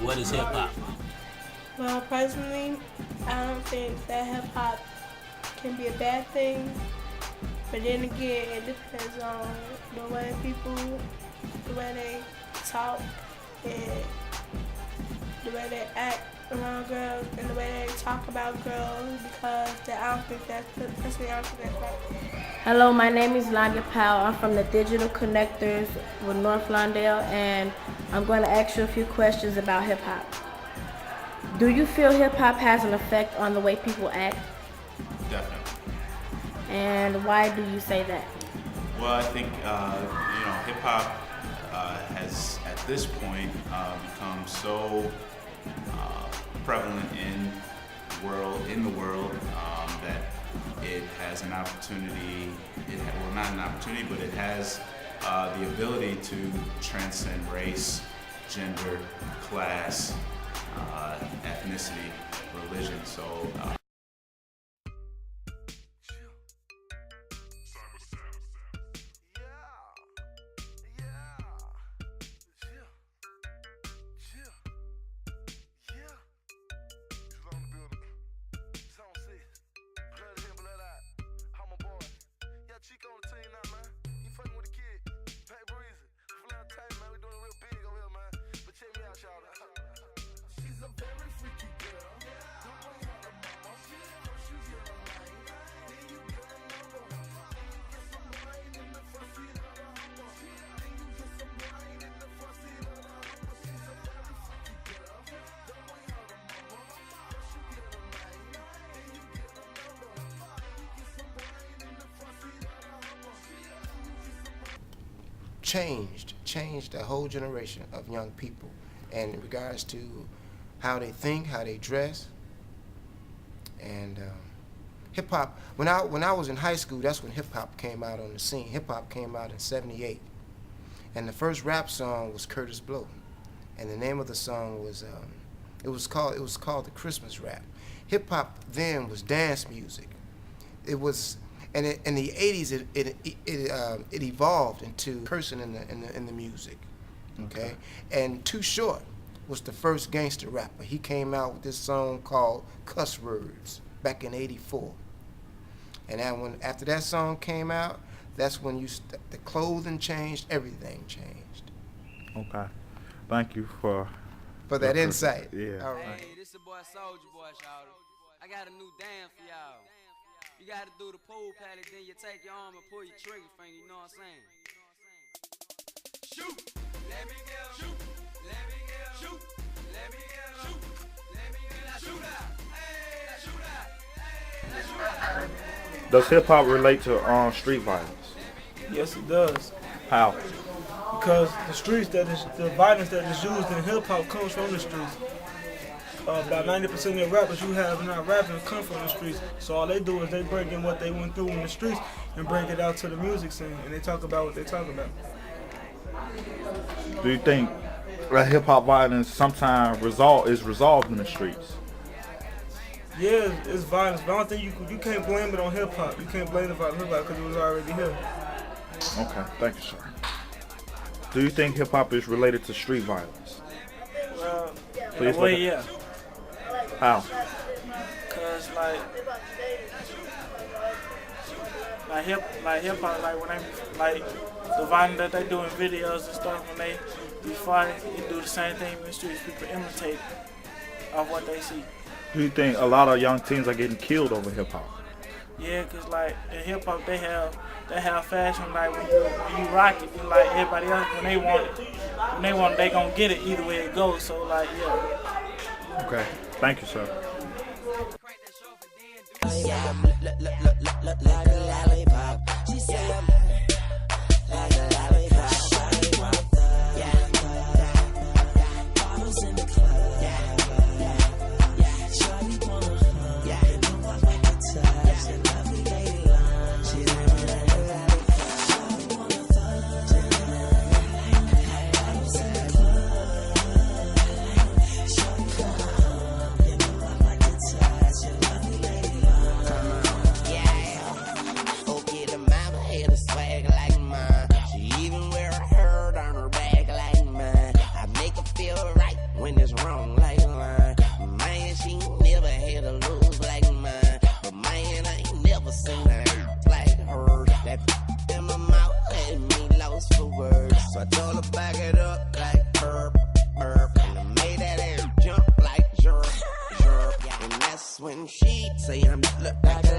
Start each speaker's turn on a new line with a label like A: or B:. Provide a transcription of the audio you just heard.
A: What is hip hop?
B: Well, personally, I don't think that hip hop can be a bad thing. But then again, it depends on the way people, the way they talk, and the way they act around girls, and the way they talk about girls. Because I don't think that's personally, I don't think that's right.
C: Hello, my name is Lawndale. I'm from the Digital Connectors with North Lawndale, and I'm going to ask you a few questions about hip hop. Do you feel hip hop has an effect on the way people act?
D: Definitely.
C: And why do you say that?
D: Well, I think hip hop has at this point become so prevalent in the world that it has an opportunity. Not an opportunity, but it has the ability to transcend race, gender, class, ethnicity, religion. So.
E: changed a whole generation of young people, and in regards to how they think, how they dress, and hip hop. When I was in high school, that's when hip hop came out on the scene. Hip hop came out in '78, and the first rap song was Curtis Blow, and the name of the song was it was called the Christmas Rap. Hip hop then was dance music. It was. And in the '80s, it evolved into cursing in the music, okay? And Too Short was the first gangster rapper. He came out with this song called "Cuss Words" back in '84. And then after that song came out, that's when the clothing changed, everything changed.
F: Okay, thank you for
E: that insight.
F: Yeah.
E: All right.
A: Hey, this the boy Soulja Boy, shawty. I got a new dance for y'all. You gotta do the pool palette, then you take your arm and pull your trigger finger, you know what I'm saying? Shoot! Let me get him. Shoot! Let me get him. Shoot! Let me get him. Shoot! Let me get him. Shoot out! Hey! Shoot out! Hey! Shoot out!
F: Does hip hop relate to street violence?
G: Yes, it does.
F: How?
G: Because the violence that is used in hip hop comes from the streets. About 90% of the rappers you have not rapping come from the streets. So all they do is they bring in what they went through in the streets and bring it out to the music scene, and they talk about what they talk about.
F: Do you think that hip hop violence sometimes is resolved in the streets?
G: Yeah, it's violence, but I don't think you can't blame it on hip hop. You can't blame it on hip hop because it was already here.
F: Okay, thank you, sir. Do you think hip hop is related to street violence?
G: In a way, yeah.
F: How?
G: Cause hip hop, when they the violence that they do in videos and stuff, when they be fighting, they do the same thing in the streets. People imitate of what they see.
F: Do you think a lot of young teens are getting killed over hip hop?
G: Yeah, cause in hip hop they have fashion, when you rock it, and everybody else when they want it, they gonna get it either way it goes. So yeah.
F: Okay, thank you, sir.
H: Haters
A: I told her back it up like burp, burp. And I made that ass jump like jerk, jerk. And that's when she say I'm look like